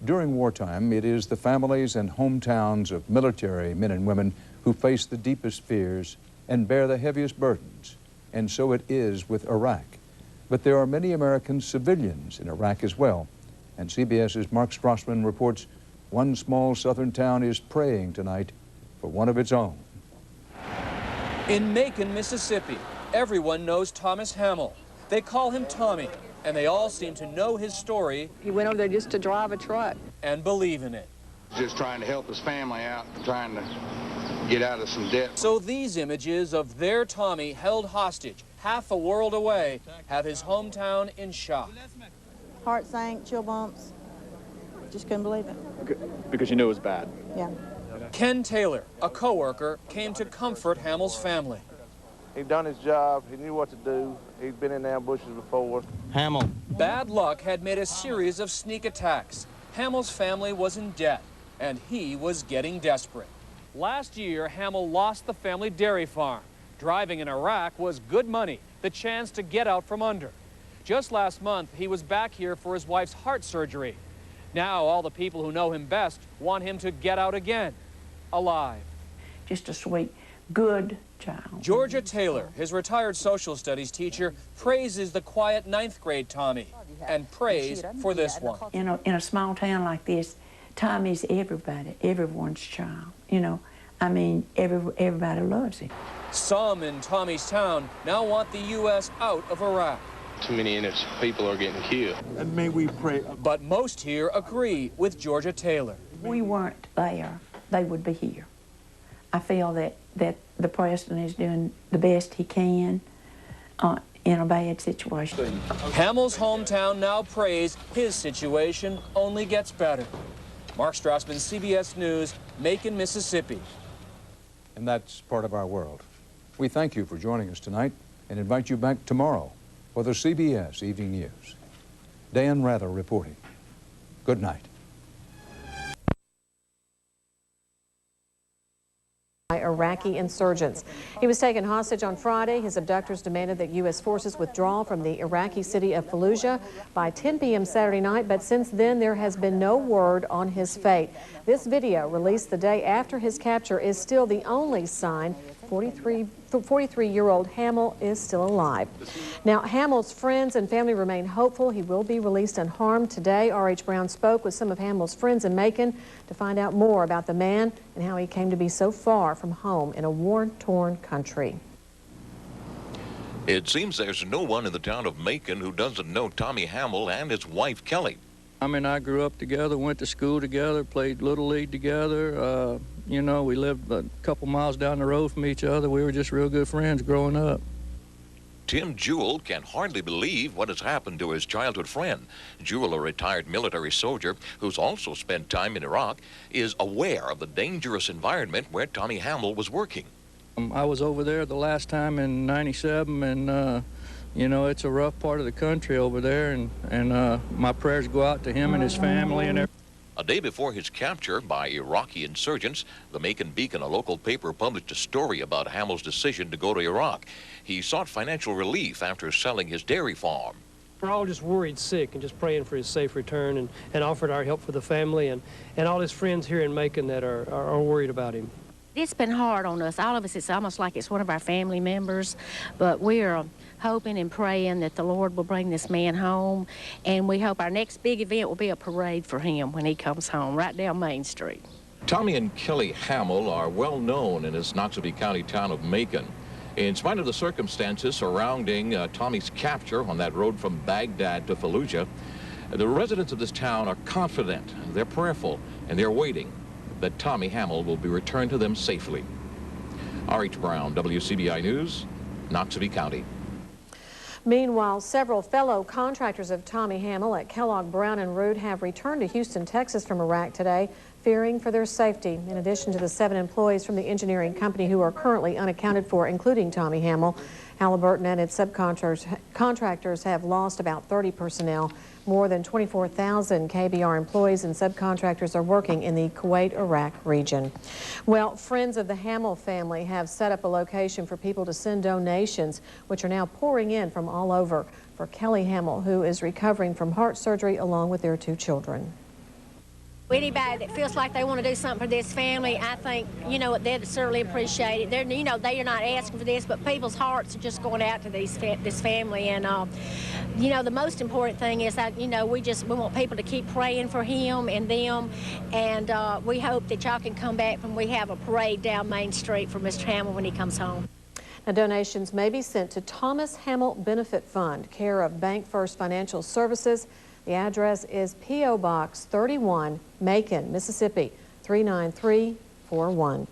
During wartime, it is the families and hometowns of military men and women who face the deepest fears and bear the heaviest burdens. And so it is with Iraq. But there are many American civilians in Iraq as well. And CBS's Mark Strassman reports one small southern town is praying tonight for one of its own. In Macon, Mississippi, everyone knows Thomas Hamill. They call him Tommy, and they all seem to know his story. He went over there just to drive a truck. And believe in it. Just trying to help his family out, trying to get out of some debt. So these images of their Tommy held hostage, half a world away, have his hometown in shock. Heart sank, chill bumps. Just couldn't believe it. Because you knew it was bad? Yeah. Ken Taylor, a co-worker, came to comfort Hamill's family. He'd done his job. He knew what to do. He'd been in ambushes before. Hamill. Bad luck had made a series of sneak attacks. Hamill's family was in debt, and he was getting desperate. Last year, Hamill lost the family dairy farm. Driving in Iraq was good money, the chance to get out from under. Just last month, he was back here for his wife's heart surgery. Now, all the people who know him best want him to get out again, alive. Just a sweet, good child. Georgia Taylor, his retired social studies teacher, praises the quiet ninth grade Tommy and prays for this one. In a small town like this, Tommy's everybody, everyone's child. You know, I mean, everybody loves him. Some in Tommy's town now want the U.S. out of Iraq. Too many innocent people are getting killed. And may we pray. But most here agree with Georgia Taylor. If we weren't there, they would be here. I feel that the president is doing the best he can in a bad situation. Hamill's hometown now prays his situation only gets better. Mark Strassman, CBS News, Macon, Mississippi. And that's part of our world. We thank you for joining us tonight and invite you back tomorrow for the CBS Evening News. Dan Rather reporting. Good night. Iraqi insurgents. He was taken hostage on Friday. His abductors demanded that U.S. forces withdraw from the Iraqi city of Fallujah by 10 p.m. Saturday night, but since then there has been no word on his fate. This video, released the day after his capture, is still the only sign 43-year-old Hamill is still alive. Now, Hamill's friends and family remain hopeful he will be released unharmed. Today, R.H. Brown spoke with some of Hamill's friends in Macon to find out more about the man and how he came to be so far from home in a war-torn country. It seems there's no one in the town of Macon who doesn't know Tommy Hamill and his wife, Kelly. I mean, I grew up together, went to school together, played Little League together. You know, we lived a couple miles down the road from each other. We were just real good friends growing up. Tim Jewell can hardly believe what has happened to his childhood friend. Jewell, a retired military soldier who's also spent time in Iraq, is aware of the dangerous environment where Tommy Hamill was working. I was over there the last time in '97, and you know, it's a rough part of the country over there, and my prayers go out to him and his family and everything. A day before his capture by Iraqi insurgents, the Macon Beacon, a local paper, published a story about Hamill's decision to go to Iraq. He sought financial relief after selling his dairy farm. We're all just worried sick and just praying for his safe return, and offered our help for the family and all his friends here in Macon that are worried about him. It's been hard on us. All of us, it's almost like it's one of our family members, but we're hoping and praying that the Lord will bring this man home, and we hope our next big event will be a parade for him when he comes home, right down Main Street. Tommy and Kelly Hamill are well known in this Noxubee County town of Macon. In spite of the circumstances surrounding Tommy's capture on that road from Baghdad to Fallujah, the residents of this town are confident, they're prayerful, and they're waiting that Tommy Hamill will be returned to them safely. R.H. Brown, WCBI News, Noxubee County. Meanwhile, several fellow contractors of Tommy Hamill at Kellogg Brown & Root have returned to Houston, Texas from Iraq today, fearing for their safety. In addition to the 7 employees from the engineering company who are currently unaccounted for, including Tommy Hamill, Halliburton and its subcontractors have lost about 30 personnel. More than 24,000 KBR employees and subcontractors are working in the Kuwait-Iraq region. Well, friends of the Hamill family have set up a location for people to send donations, which are now pouring in from all over, for Kelly Hamill, who is recovering from heart surgery along with their 2 children. Anybody that feels like they want to do something for this family, I think, you know, they'd certainly appreciate it. You know, they are not asking for this, but people's hearts are just going out to this family. And, you know, the most important thing is that, you know, we want people to keep praying for him and them. And we hope that y'all can come back when we have a parade down Main Street for Mr. Hamill when he comes home. Now, donations may be sent to Thomas Hamill Benefit Fund, care of Bank First Financial Services. The address is P.O. Box 31, Macon, Mississippi 39341.